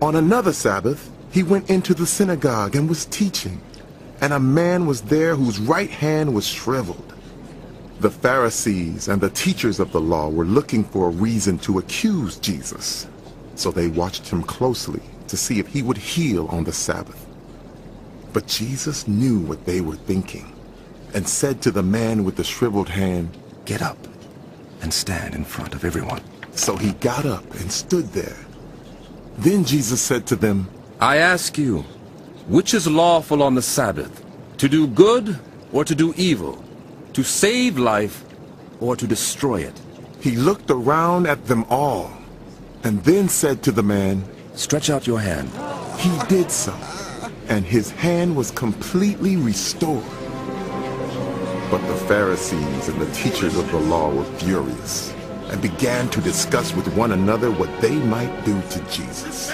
On another Sabbath, he went into the synagogue and was teaching, and a man was there whose right hand was shriveled. The Pharisees and the teachers of the law were looking for a reason to accuse Jesus, so they watched him closely to see if he would heal on the Sabbath. But Jesus knew what they were thinking and said to the man with the shriveled hand, "Get up and stand in front of everyone." So he got up and stood there. Then Jesus said to them, I ask you, which is lawful on the Sabbath, to do good or to do evil, to save life or to destroy it? He looked around at them all and then said to the man, Stretch out your hand. He did so, and his hand was completely restored. But the Pharisees and the teachers of the law were furious and began to discuss with one another what they might do to Jesus.